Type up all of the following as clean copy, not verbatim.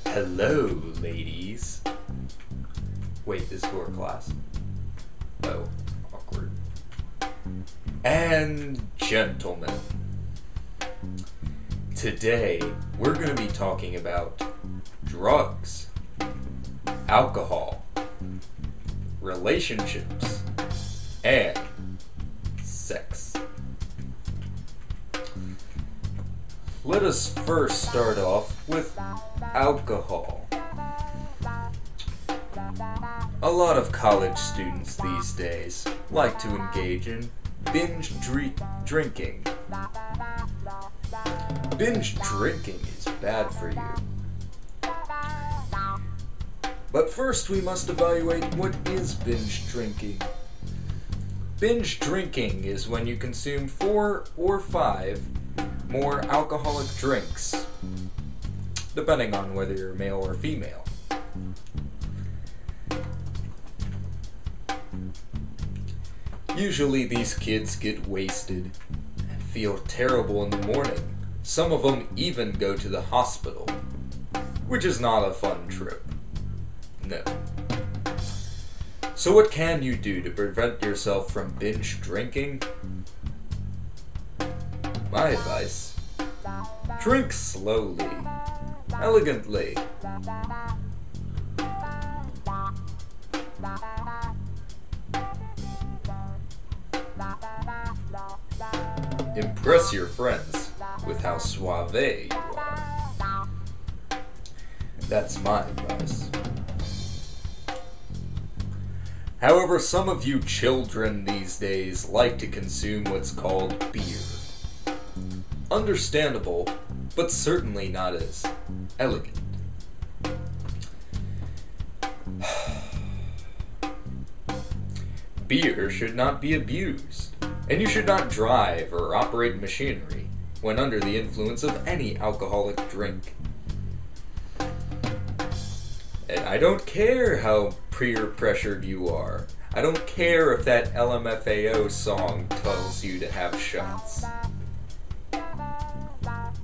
Hello, ladies. Wait, this is for class? Oh, awkward. And gentlemen. Today, we're going to be talking about drugs, alcohol, relationships, and sex. Let us first start off with alcohol. A lot of college students these days like to engage in binge drinking. Binge drinking is bad for you. But first we must evaluate what is binge drinking. Binge drinking is when you consume 4 or 5 more alcoholic drinks, depending on whether you're male or female. Usually these kids get wasted and feel terrible in the morning. Some of them even go to the hospital, which is not a fun trip. No. So what can you do to prevent yourself from binge drinking? My advice: drink slowly, elegantly. Impress your friends with how suave you are. That's my advice. However, some of you children these days like to consume what's called beer. Understandable, but certainly not as elegant. Beer should not be abused, and you should not drive or operate machinery when under the influence of any alcoholic drink. And I don't care how peer-pressured you are. I don't care if that LMFAO song tells you to have shots.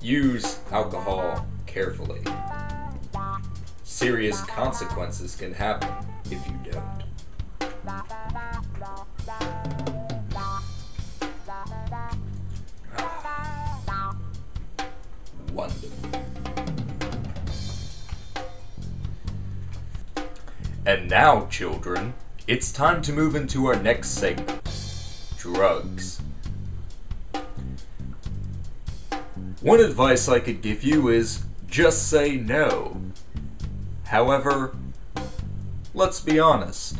Use alcohol carefully. Serious consequences can happen if you don't. Wonderful. And now, children, it's time to move into our next segment: drugs. One advice I could give you is just say no. However, let's be honest.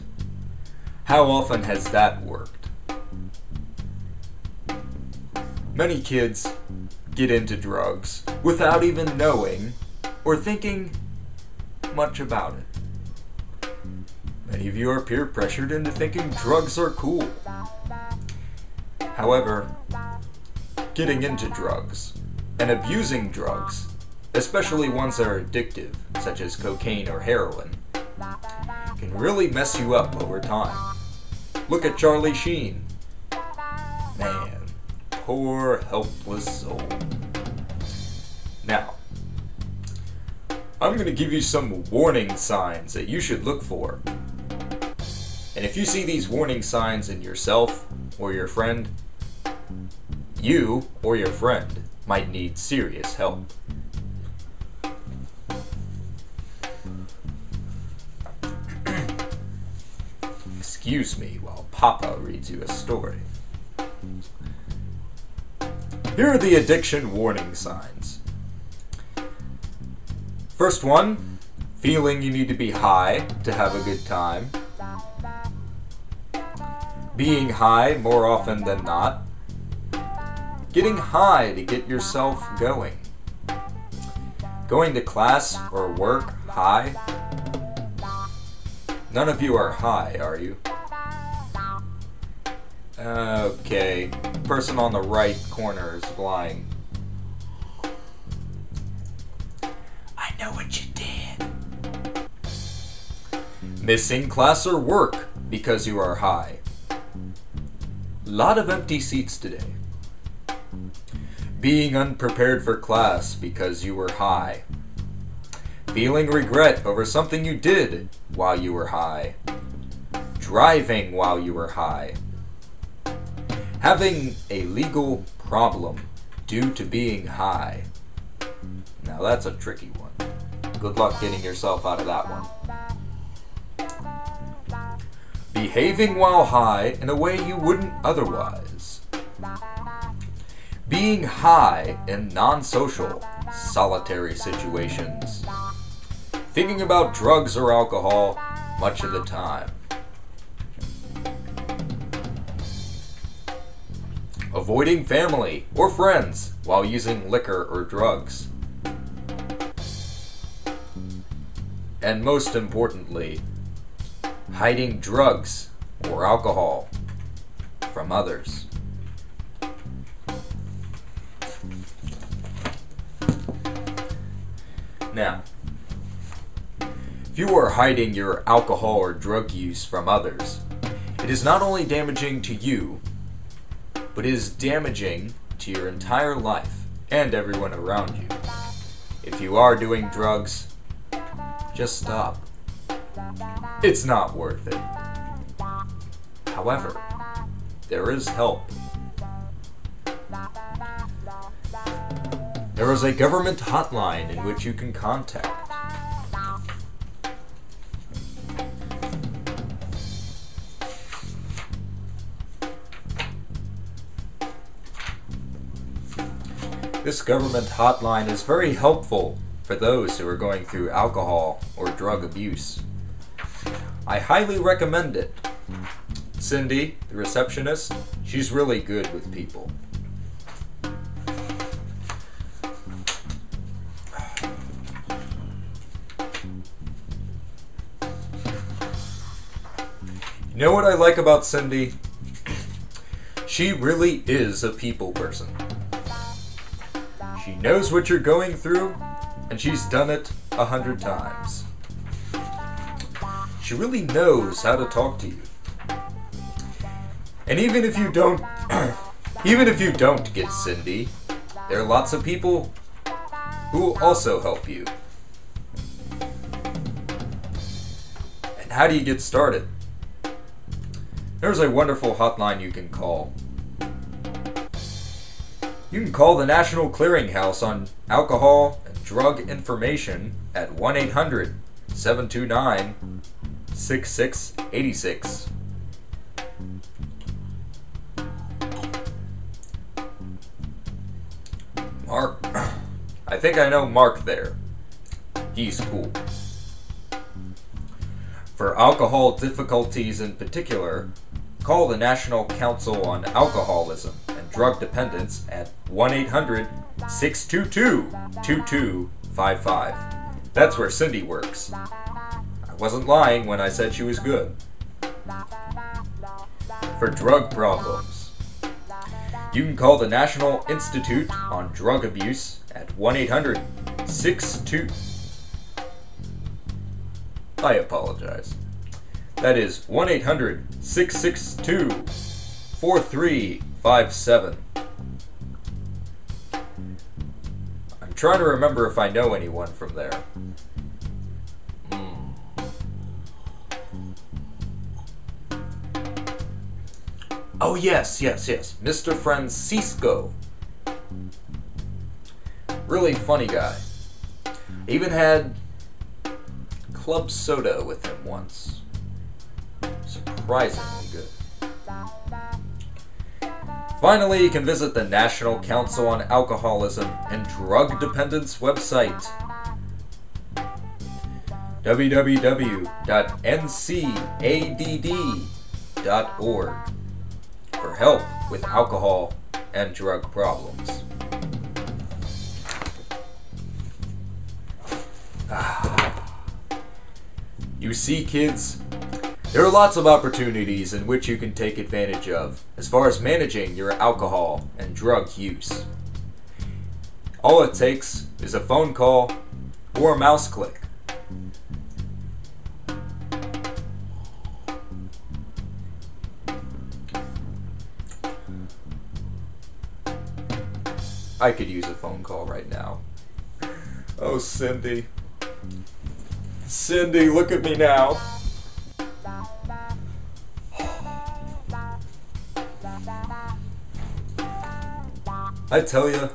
How often has that worked? Many kids get into drugs without even knowing or thinking much about it. Many of you are peer pressured into thinking drugs are cool. However, getting into drugs and abusing drugs, especially ones that are addictive, such as cocaine or heroin, can really mess you up over time. Look at Charlie Sheen. Man, poor helpless soul. Now, I'm going to give you some warning signs that you should look for. And if you see these warning signs in yourself or your friend, you or your friend might need serious help. Excuse me while Papa reads you a story. Here are the addiction warning signs. First one, feeling you need to be high to have a good time. Being high more often than not. Getting high to get yourself going. Going to class or work high. None of you are high, are you? Okay, person on the right corner is lying. I know what you did. Missing class or work because you are high. Lot of empty seats today. Being unprepared for class because you were high. feeling regret over something you did while you were high, driving while you were high, having a legal problem due to being high. Now that's a tricky one. Good luck getting yourself out of that one. Behaving while high in a way you wouldn't otherwise. Being high in non-social, solitary situations. Thinking about drugs or alcohol much of the time. Avoiding family or friends while using liquor or drugs. And most importantly, hiding drugs or alcohol from others. Now, if you are hiding your alcohol or drug use from others, it is not only damaging to you, but it is damaging to your entire life and everyone around you. If you are doing drugs, just stop. It's not worth it. However, there is help. There is a government hotline in which you can contact. This government hotline is very helpful for those who are going through alcohol or drug abuse. I highly recommend it. Cindy, the receptionist, she's really good with people. You know what I like about Cindy? She really is a people person. She knows what you're going through, and she's done it 100 times. She really knows how to talk to you. And even if you don't get Cindy, there are lots of people who will also help you. And how do you get started? There's a wonderful hotline you can call. You can call the National Clearinghouse on alcohol and drug information at 1-800-729-6686. Mark, I think I know Mark there. He's cool. For alcohol difficulties in particular, call the National Council on Alcoholism and Drug Dependence at 1-800-622-2255. That's where Cindy works. I wasn't lying when I said she was good. For drug problems, you can call the National Institute on Drug Abuse at 1-800-62... I apologize. That is 1-800-662-4357. I'm trying to remember if I know anyone from there. Oh yes, Mr. Francisco. Really funny guy. Even had club soda with him once. Surprisingly good. Finally, you can visit the National Council on Alcoholism and Drug Dependence website, www.ncadd.org, for help with alcohol and drug problems. You see, kids, there are lots of opportunities in which you can take advantage of as far as managing your alcohol and drug use. All it takes is a phone call or a mouse click. I could use a phone call right now. Oh, Cindy, Cindy, look at me now. I tell you,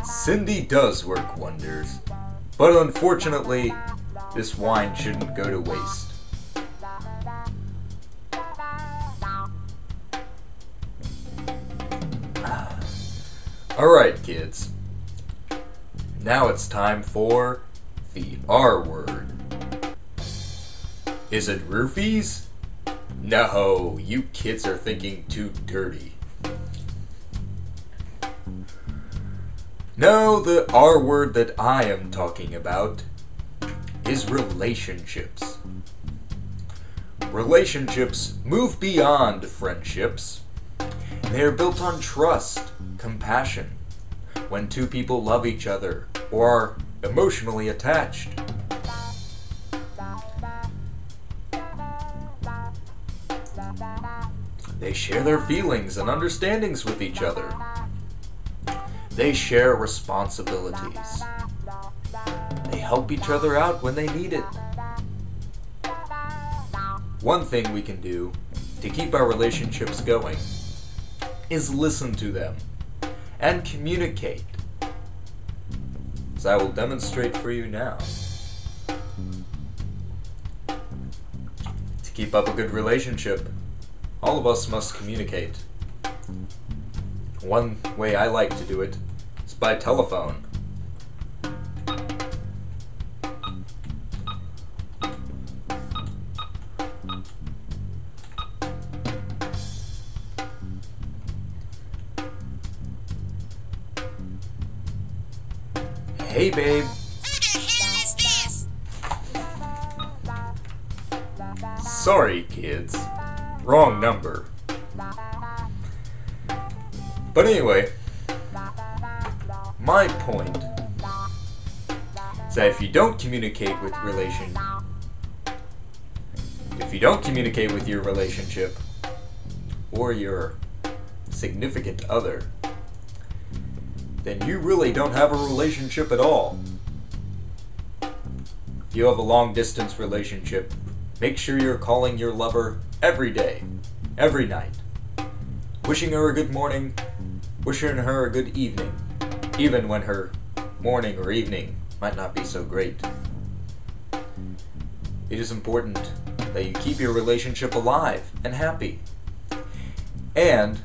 Cindy does work wonders. But unfortunately, this wine shouldn't go to waste. Alright, kids. Now it's time for the R word. Is it roofies? No, you kids are thinking too dirty. No, the R word that I am talking about is relationships. Relationships move beyond friendships. They are built on trust, compassion, when two people love each other or are emotionally attached. They share their feelings and understandings with each other. They share responsibilities. They help each other out when they need it. One thing we can do to keep our relationships going is listen to them and communicate, as I will demonstrate for you now. To keep up a good relationship, all of us must communicate. One way I like to do it is by telephone. Hey, babe. Sorry, kids. Wrong number. But anyway, my point is that if you don't communicate with your relationship or your significant other, then you really don't have a relationship at all. If you have a long distance relationship, make sure you're calling your lover every day, every night, wishing her a good morning, wishing her a good evening, even when her morning or evening might not be so great. It is important that you keep your relationship alive and happy. And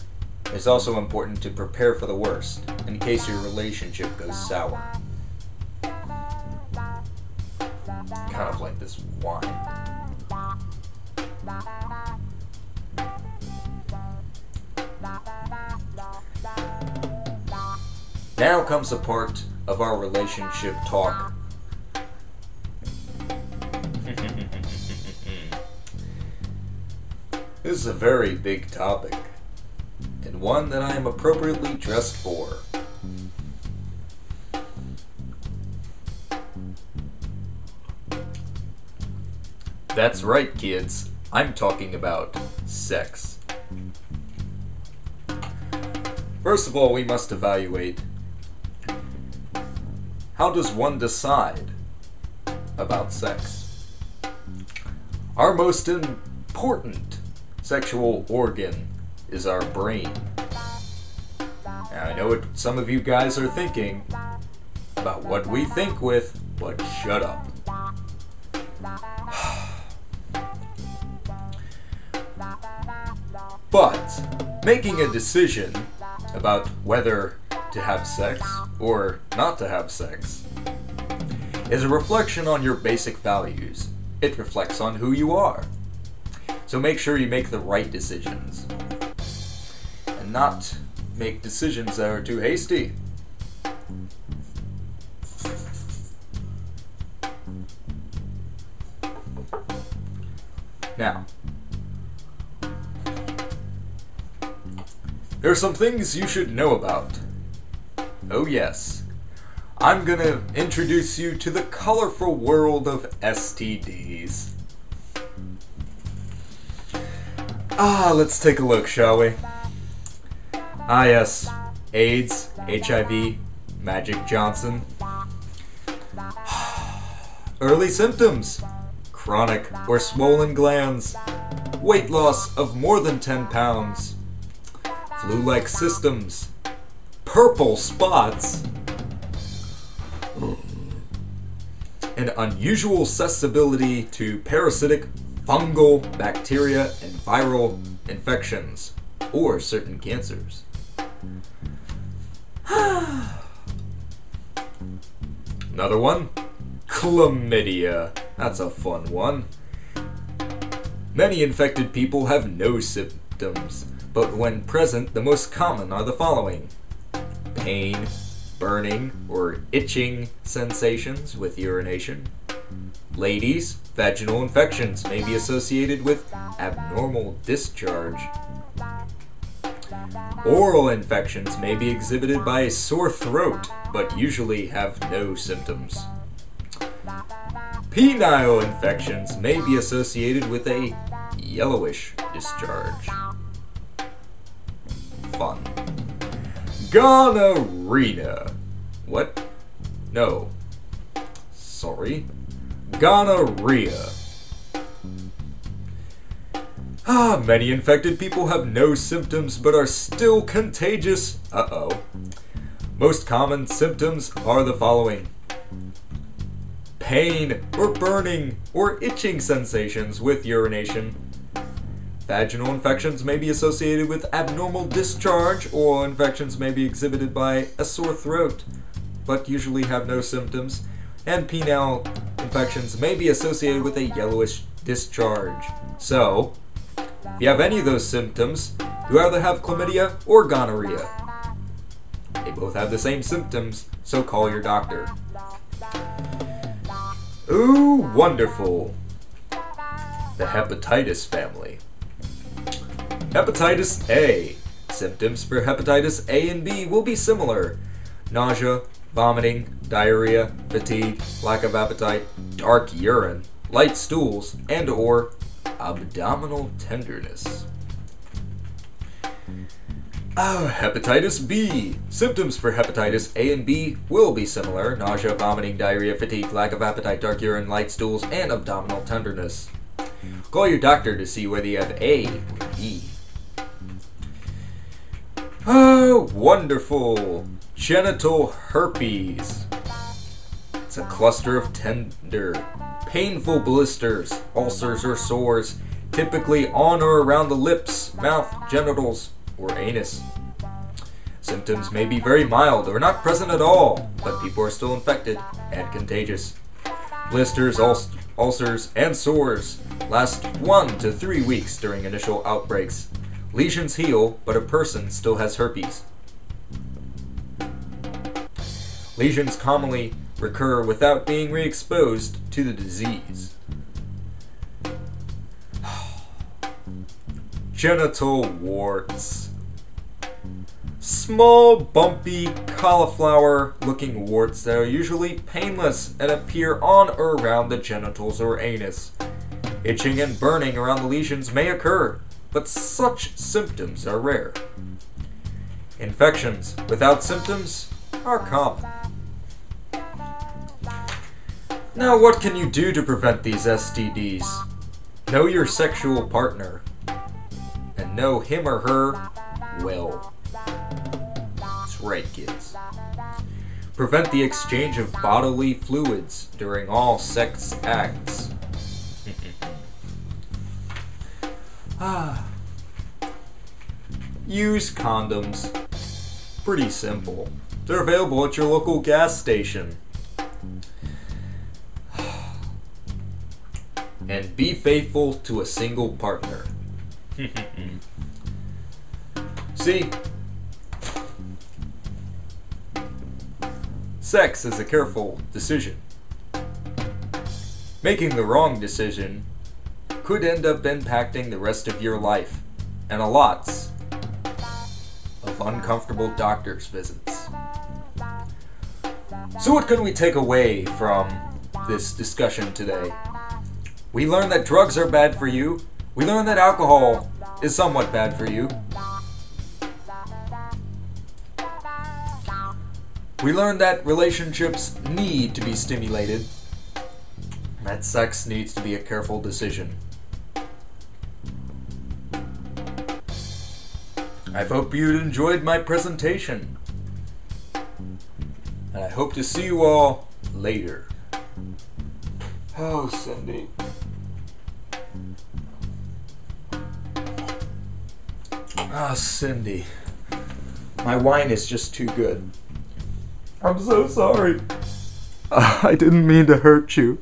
it's also important to prepare for the worst in case your relationship goes sour. Kind of like this wine. Now comes a part of our relationship talk. This is a very big topic, and one that I am appropriately dressed for. That's right, kids. I'm talking about sex. First of all, we must evaluate, how does one decide about sex? Our most important sexual organ is our brain. Now, I know what some of you guys are thinking about what we think with, but shut up. But making a decision about whether to have sex or not to have sex is a reflection on your basic values. It reflects on who you are. So make sure you make the right decisions and not make decisions that are too hasty. Now, there are some things you should know about. Oh yes, I'm gonna introduce you to the colorful world of STDs. Let's take a look, shall we? Yes, AIDS, HIV, Magic Johnson. Early symptoms: chronic or swollen glands, weight loss of more than 10 pounds, flu-like symptoms, purple spots, an unusual susceptibility to parasitic, fungal, bacteria, and viral infections, or certain cancers. Another one, chlamydia. That's a fun one. Many infected people have no symptoms, but when present, the most common are the following: pain, burning, or itching sensations with urination. Ladies, vaginal infections may be associated with abnormal discharge. Oral infections may be exhibited by a sore throat, but usually have no symptoms. Penile infections may be associated with a yellowish discharge. Fun. Gonorrhea. What? No. Sorry. Gonorrhea. Many infected people have no symptoms but are still contagious. Uh-oh. Most common symptoms are the following: pain or burning or itching sensations with urination. Vaginal infections may be associated with abnormal discharge. Oral infections may be exhibited by a sore throat, but usually have no symptoms. And penile infections may be associated with a yellowish discharge. So, if you have any of those symptoms, you either have chlamydia or gonorrhea. They both have the same symptoms, so call your doctor. Ooh, wonderful. The hepatitis family. Hepatitis A. Symptoms for hepatitis A and B will be similar: nausea, vomiting, diarrhea, fatigue, lack of appetite, dark urine, light stools, and/or abdominal tenderness. Hepatitis B. Symptoms for hepatitis A and B will be similar: nausea, vomiting, diarrhea, fatigue, lack of appetite, dark urine, light stools, and abdominal tenderness. Call your doctor to see whether you have A or B. Oh, wonderful! Genital herpes. It's a cluster of tender, painful blisters, ulcers, or sores, typically on or around the lips, mouth, genitals, or anus. Symptoms may be very mild or not present at all, but people are still infected and contagious. Blisters, ulcers, and sores last 1 to 3 weeks during initial outbreaks. Lesions heal, but a person still has herpes. Lesions commonly recur without being re-exposed to the disease. Genital warts. Small, bumpy, cauliflower-looking warts that are usually painless and appear on or around the genitals or anus. Itching and burning around the lesions may occur, but such symptoms are rare. Infections without symptoms are common. Now, what can you do to prevent these STDs? Know your sexual partner, and know him or her well. That's right, kids. Prevent the exchange of bodily fluids during all sex acts. Use condoms. Pretty simple. They're available at your local gas station. And be faithful to a single partner. See? Sex is a careful decision. Making the wrong decision could end up impacting the rest of your life, and a lots of uncomfortable doctor's visits. So what can we take away from this discussion today? We learned that drugs are bad for you. We learned that alcohol is somewhat bad for you. We learned that relationships need to be stimulated. that sex needs to be a careful decision. I hope you enjoyed my presentation. And I hope to see you all later. Oh, Cindy. Ah, Cindy. My wine is just too good. I'm so sorry. I didn't mean to hurt you.